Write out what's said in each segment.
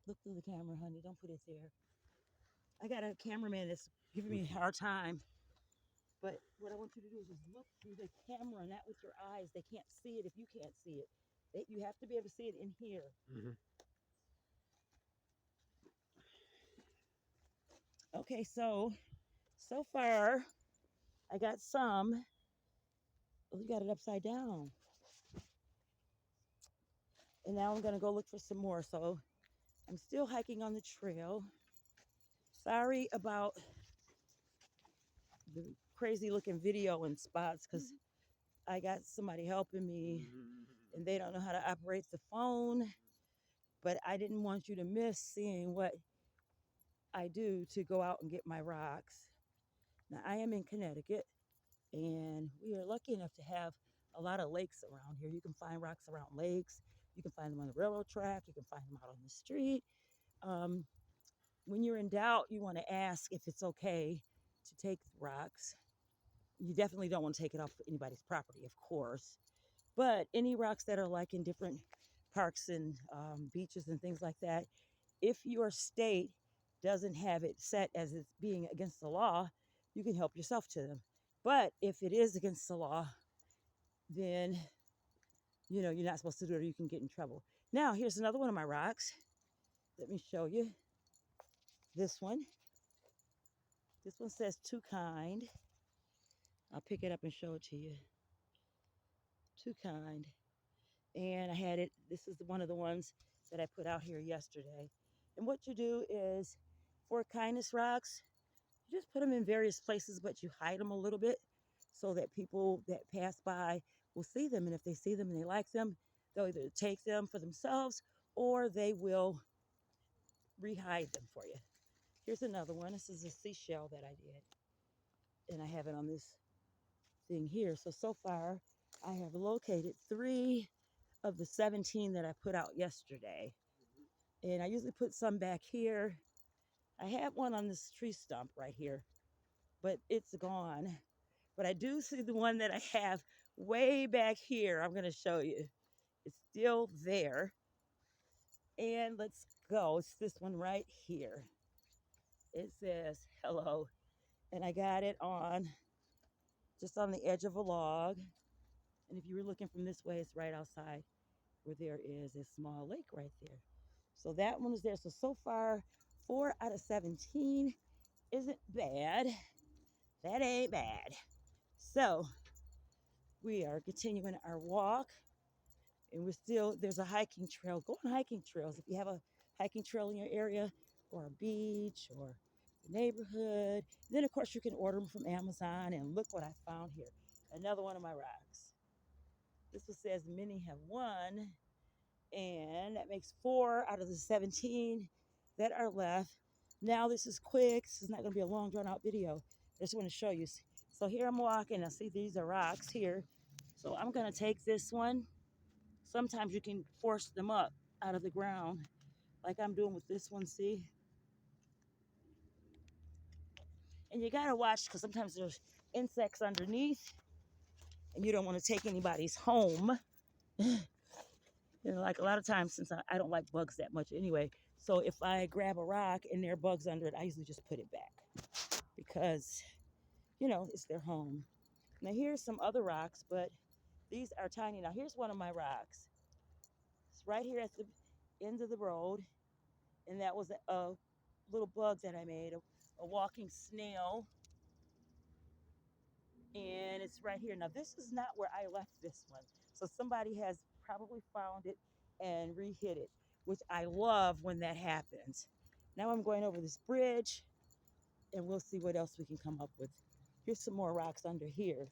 Look through the camera, honey. Don't put it there. I got a cameraman that's giving me a hard time. But what I want you to do is just look through the camera, not with your eyes. They can't see it if you can't see it. You have to be able to see it in here. Mm-hmm. Okay, so far I got some. Oh, you got it upside down. And now I'm gonna go look for some more. So I'm still hiking on the trail. Sorry about the crazy looking video and spots because I got somebody helping me and they don't know how to operate the phone. But I didn't want you to miss seeing what I do to go out and get my rocks. Now, I am in Connecticut and we are lucky enough to have a lot of lakes around here. You can find rocks around lakes, you can find them on the railroad track, you can find them out on the street. Um, when you're in doubt, you want to ask if it's okay to take rocks. You definitely don't want to take it off anybody's property, of course. But any rocks that are like in different parks and beaches and things like that, if your state doesn't have it set as it's being against the law, you can help yourself to them. But if it is against the law, then you're not supposed to do it or you can get in trouble. Now, here's another one of my rocks. Let me show you. This one. This one says too kind. I'll pick it up and show it to you. Too kind. And I had it, this is one of the ones that I put out here yesterday. And what you do is for kindness rocks, you just put them in various places, but you hide them a little bit so that people that pass by will see them. And if they see them and they like them, they'll either take them for themselves or they will rehide them for you. Here's another one. This is a seashell that I did. And I have it on this thing here. So far, I have located 3 of the 17 that I put out yesterday. And I usually put some back here. I have one on this tree stump right here, but it's gone. But I do see the one that I have way back here. I'm going to show you. It's still there. And let's go. It's this one right here. It says hello. And I got it on just on the edge of a log. And if you were looking from this way, it's right outside where there is a small lake right there. So that one is there. So far, 4 out of 17 isn't bad. That ain't bad. So we are continuing our walk and there's a hiking trail. Go on hiking trails. If you have a hiking trail in your area or a beach or the neighborhood, then of course you can order them from Amazon. And look what I found here. Another one of my rocks. This one says many have won. And that makes 4 out of the 17 that are left. Now this is quick. This is not going to be a long drawn out video. I just want to show you. So here I'm walking. I see these are rocks here. So I'm going to take this one. Sometimes you can force them up out of the ground like I'm doing with this one, see? And you got to watch because sometimes there's insects underneath and you don't want to take anybody's home. Like a lot of times, since I don't like bugs that much anyway, so if I grab a rock and there are bugs under it, I usually just put it back because, it's their home. Now here's some other rocks, but these are tiny. Now here's one of my rocks. It's right here at the end of the road, and that was a little bug that I made, a walking snail, and it's right here. Now this is not where I left this one, so somebody has probably found it and re-hit it, which I love when that happens. Now I'm going over this bridge and we'll see what else we can come up with. Here's some more rocks under here.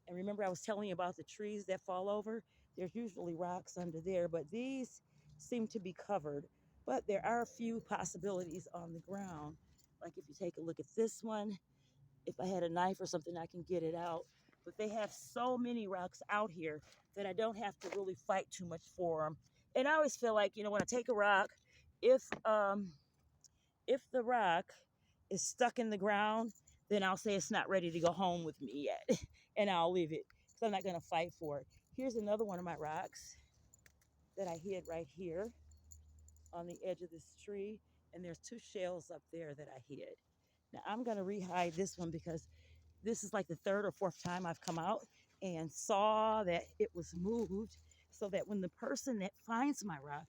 And remember I was telling you about the trees that fall over? There's usually rocks under there, but these seem to be covered. But there are a few possibilities on the ground. Like if you take a look at this one, if I had a knife or something, I can get it out. But they have so many rocks out here that I don't have to really fight too much for them. And I always feel like, when I take a rock, if the rock is stuck in the ground, then I'll say it's not ready to go home with me yet, and I'll leave it because I'm not going to fight for it. Here's another one of my rocks that I hid right here. on the edge of this tree, and there's two shells up there that I hid. Now I'm gonna rehide this one because this is like the third or fourth time I've come out and saw that it was moved, so that when the person that finds my rock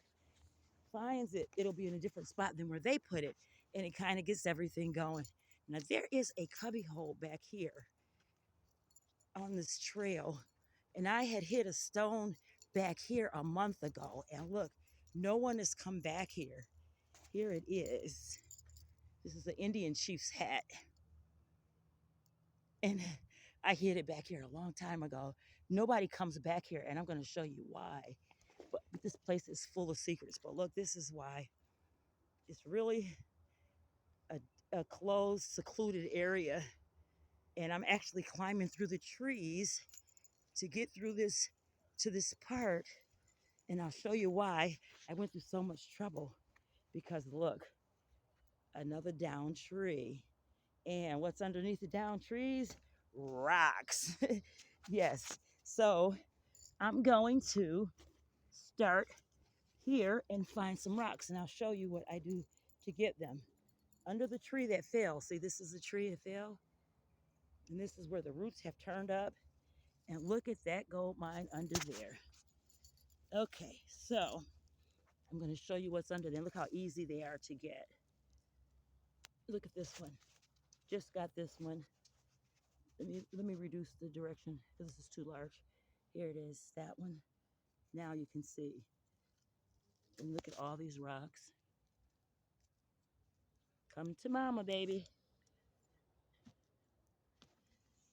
finds it, it'll be in a different spot than where they put it, and it kind of gets everything going. Now there is a cubby hole back here on this trail, and I had hit a stone back here a month ago, and look, no one has come back here. Here it is. This is the Indian chief's hat, and I hid it back here a long time ago. Nobody comes back here, and I'm going to show you why. But this place is full of secrets. But look, this is why. It's really a, a closed, secluded area, and I'm actually climbing through the trees to get through this to this part, and I'll show you why I went through so much trouble. Because look, another down tree. And what's underneath the down trees? Rocks. Yes. So I'm going to start here and find some rocks, and I'll show you what I do to get them. Under the tree that fell, see, this is the tree that fell, and this is where the roots have turned up. And look at that gold mine under there. Okay, so I'm going to show you what's under there. Look how easy they are to get. Look at this one. Just got this one. Let me reduce the direction because this is too large. Here it is, that one. Now you can see. And look at all these rocks. Come to mama, baby.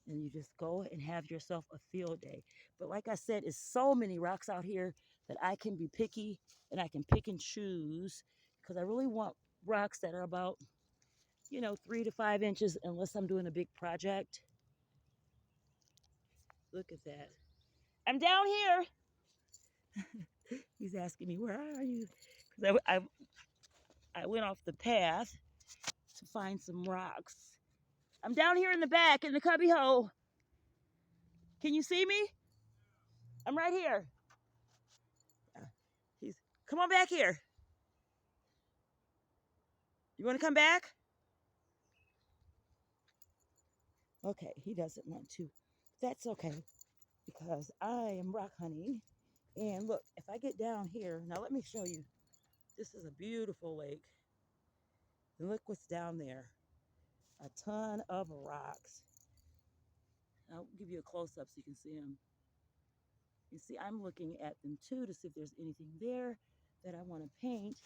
And you just go and have yourself a field day. But like I said, it's so many rocks out here that I can be picky and I can pick and choose, because I really want rocks that are about, 3 to 5 inches, unless I'm doing a big project. Look at that. I'm down here. He's asking me, where are you? Because I went off the path to find some rocks. I'm down here in the back in the cubby hole. Can you see me? I'm right here. He's, come on back here. You want to come back? Okay, he doesn't want to. That's okay, because I am rock hunting. And look, if I get down here, now let me show you. This is a beautiful lake. And look what's down there. A ton of rocks. I'll give you a close-up so you can see them. You see, I'm looking at them too to see if there's anything there that I want to paint,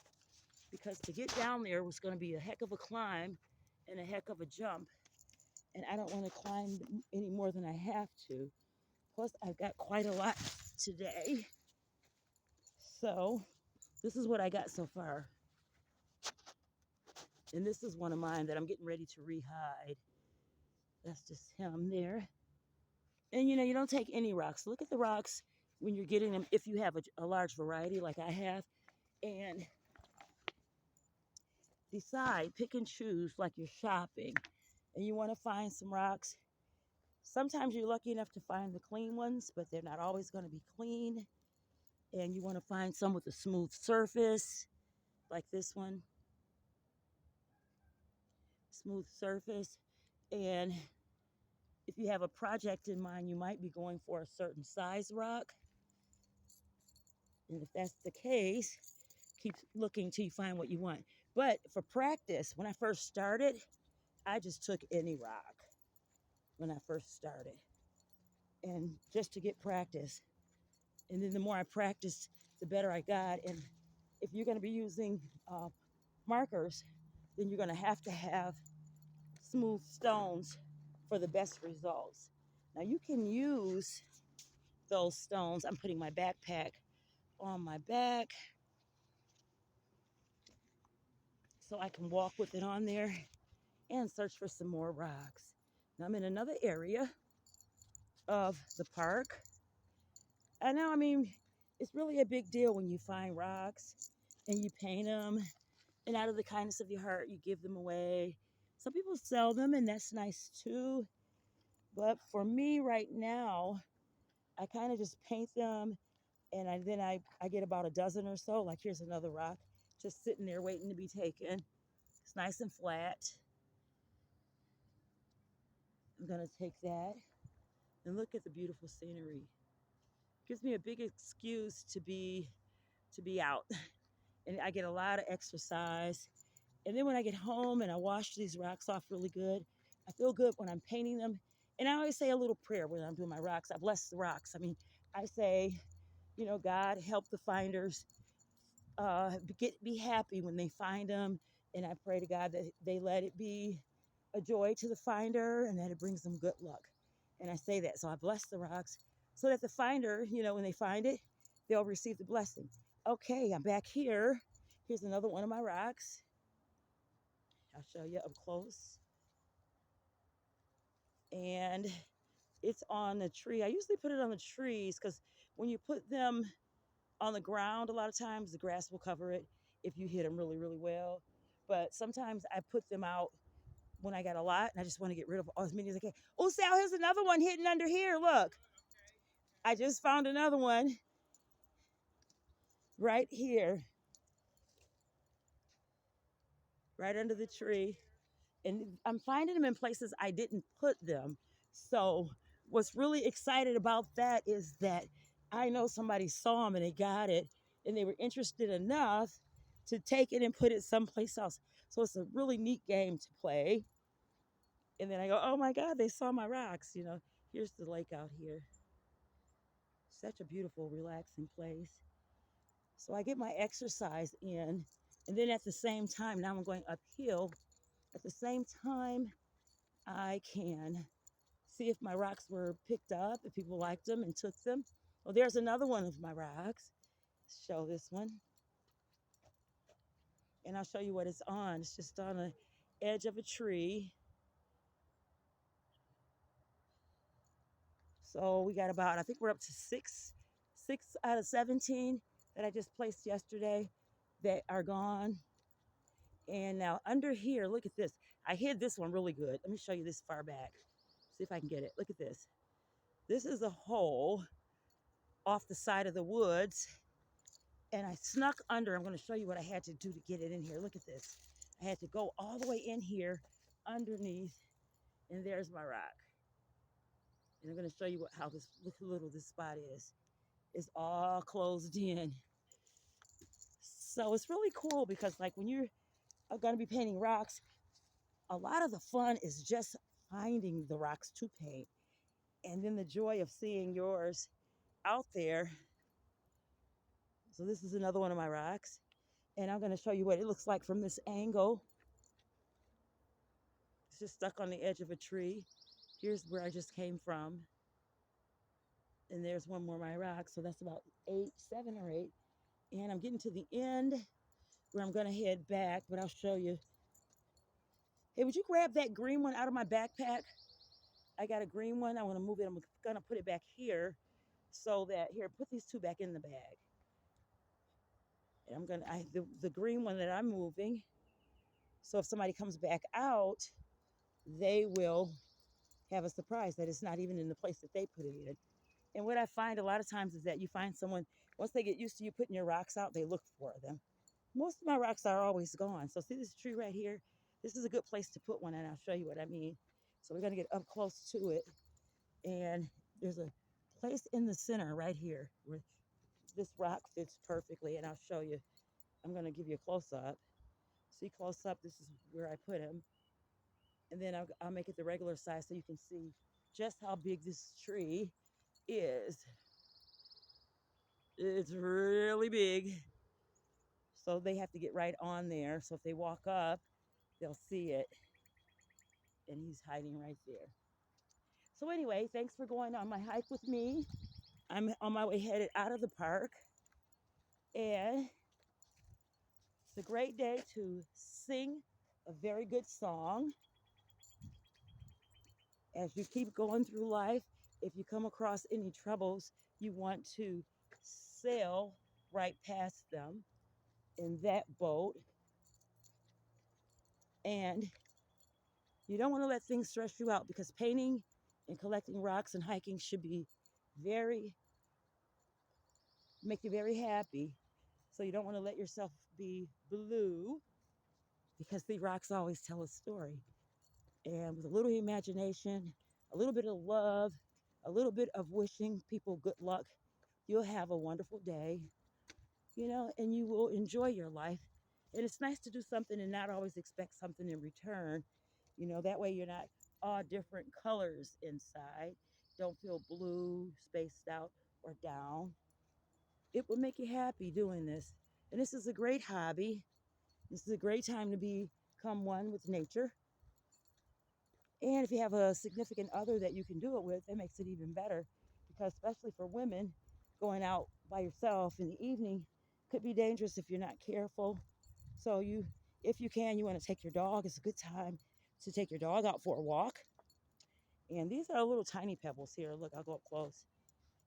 because to get down there was going to be a heck of a climb and a heck of a jump, and I don't want to climb any more than I have to. Plus, I've got quite a lot today. So, this is what I got so far. And this is one of mine that I'm getting ready to rehide. That's just him there. And you don't take any rocks. Look at the rocks when you're getting them, if you have a large variety like I have. And decide, pick and choose like you're shopping. And you want to find some rocks. Sometimes you're lucky enough to find the clean ones, but they're not always going to be clean. And you want to find some with a smooth surface, like this one. Smooth surface. And if you have a project in mind, you might be going for a certain size rock. And if that's the case, keep looking till you find what you want. But for practice, when I first started, I just took any rock when I first started. And just to get practice. And then the more I practiced, the better I got. And if you're going to be using markers, then you're going to have smooth stones for the best results. Now you can use those stones. I'm putting my backpack on my back so I can walk with it on there and search for some more rocks. Now I'm in another area of the park. And now, it's really a big deal when you find rocks and you paint them, and out of the kindness of your heart, you give them away. Some people sell them, and that's nice too. But for me right now, I kind of just paint them, and then I get about a dozen or so. Like, here's another rock just sitting there waiting to be taken. It's nice and flat. I'm gonna take that and look at the beautiful scenery. Gives me a big excuse to be out, and I get a lot of exercise. And then when I get home and I wash these rocks off really good, I feel good when I'm painting them. And I always say a little prayer when I'm doing my rocks. I bless the rocks. I mean, I say, God help the finders be happy when they find them. And I pray to God that they let it be a joy to the finder and that it brings them good luck. And I say that. So I bless the rocks so that the finder, when they find it, they'll receive the blessing. Okay, I'm back here. Here's another one of my rocks. I'll show you up close. And it's on the tree. I usually put it on the trees because when you put them on the ground, a lot of times the grass will cover it if you hit them really, really well. But sometimes I put them out when I got a lot and I just want to get rid of as many as I can. Oh, Sal, here's another one hidden under here. Look, I just found another one right here, right under the tree. And I'm finding them in places I didn't put them. So what's really excited about that is that I know somebody saw them and they got it and they were interested enough to take it and put it someplace else. So it's a really neat game to play. And then I go, oh my God, they saw my rocks. Here's the lake out here. Such a beautiful, relaxing place. So I get my exercise in. And then at the same time, now I'm going uphill. At the same time, I can see if my rocks were picked up, if people liked them and took them. Well, there's another one of my rocks. Show this one. And I'll show you what it's on. It's just on the edge of a tree. So we got about, I think we're up to six out of 17 that I just placed yesterday that are gone. And now under here, look at this. I hid this one really good. Let me show you this far back. See if I can get it. Look at this. This is a hole off the side of the woods. And I snuck under. I'm going to show you what I had to do to get it in here. Look at this. I had to go all the way in here underneath. And there's my rock. And I'm going to show you how this, look how little this spot is. It's all closed in. So it's really cool because like when you're going to be painting rocks, a lot of the fun is just finding the rocks to paint. And then the joy of seeing yours out there. So this is another one of my rocks. And I'm going to show you what it looks like from this angle. It's just stuck on the edge of a tree. Here's where I just came from. And there's one more of my rocks. So that's about 7 or 8. And I'm getting to the end where I'm going to head back, but I'll show you. Hey, would you grab that green one out of my backpack? I got a green one. I want to move it. I'm going to put it back here so that, here, put these 2 back in the bag. And I'm going to, the green one that I'm moving. So if somebody comes back out, they will have a surprise that it's not even in the place that they put it in. And what I find a lot of times is that you find someone, once they get used to you putting your rocks out, they look for them. Most of my rocks are always gone. So see this tree right here? This is a good place to put one, and I'll show you what I mean. So we're going to get up close to it. And there's a place in the center right here where this rock fits perfectly, and I'll show you. I'm going to give you a close-up. See close up, this is where I put him. And then I'll make it the regular size so you can see just how big this tree is. It's really big. So they have to get right on there. So if they walk up, they'll see it. And he's hiding right there. So anyway, thanks for going on my hike with me. I'm on my way headed out of the park. And it's a great day to sing a very good song. As you keep going through life, if you come across any troubles, you want to sail right past them in that boat. And you don't want to let things stress you out because painting and collecting rocks and hiking should be make you very happy. So you don't want to let yourself be blue because the rocks always tell a story. And with a little imagination, a little bit of love, a little bit of wishing people good luck, you'll have a wonderful day, and you will enjoy your life. And it's nice to do something and not always expect something in return. That way you're not all different colors inside. Don't feel blue, spaced out, or down. It will make you happy doing this. And this is a great hobby. This is a great time to become one with nature. And if you have a significant other that you can do it with, it makes it even better. Because especially for women, going out by yourself in the evening could be dangerous if you're not careful. So if you can, you want to take your dog. It's a good time to take your dog out for a walk. And these are little tiny pebbles here. Look, I'll go up close.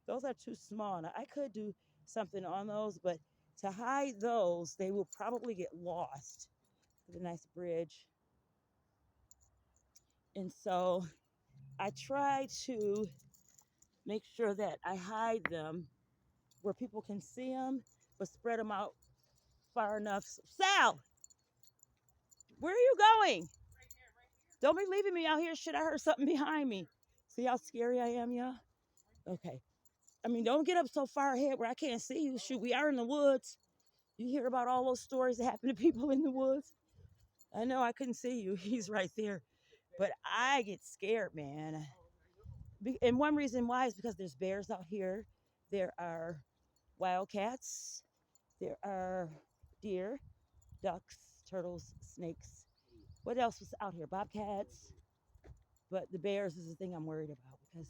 Those are too small. Now, I could do something on those, but to hide those, they will probably get lost. With a nice bridge. And so I try to make sure that I hide them where people can see them, but spread them out far enough. Sal, where are you going? Don't be leaving me out here. Shit, I heard something behind me. See how scary I am, y'all? Okay. I mean, don't get up so far ahead where I can't see you. Shoot, we are in the woods. You hear about all those stories that happen to people in the woods? I know I couldn't see you. He's right there. But I get scared, man. And one reason why is because there's bears out here. There are wildcats. There are deer, ducks, turtles, snakes. What else was out here? Bobcats. But the bears is the thing I'm worried about because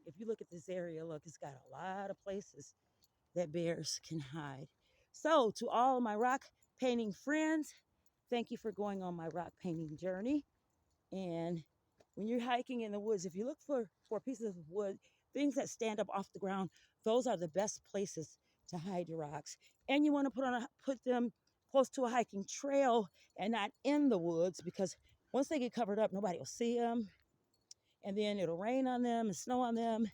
if you look at this area, look, it's got a lot of places that bears can hide. So, to all of my rock painting friends, thank you for going on my rock painting journey. And when you're hiking in the woods, if you look for pieces of wood, things that stand up off the ground, those are the best places to hide your rocks. And you want to put them close to a hiking trail and not in the woods because once they get covered up, nobody will see them. And then it'll rain on them and snow on them.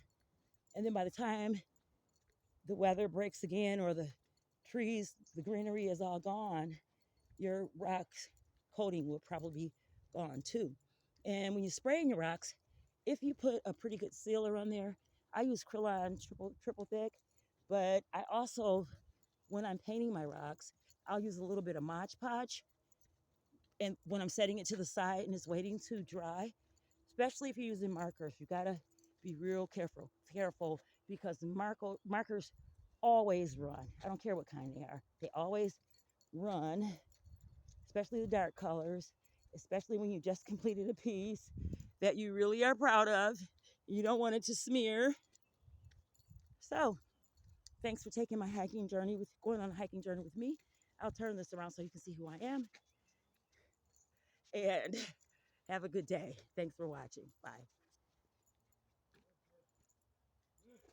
And then by the time the weather breaks again or the trees, the greenery is all gone, your rock coating will probably be gone too. And when you're spraying your rocks, if you put a pretty good sealer on there, I use Krylon triple thick, but I also, when I'm painting my rocks, I'll use a little bit of Mod Podge. And when I'm setting it to the side and it's waiting to dry, especially if you're using markers, you gotta be real careful because markers always run. I don't care what kind they are. They always run, especially the dark colors, especially when you just completed a piece that you really are proud of. You don't want it to smear. So, thanks for taking my going on a hiking journey with me. I'll turn this around so you can see who I am. And have a good day. Thanks for watching. Bye.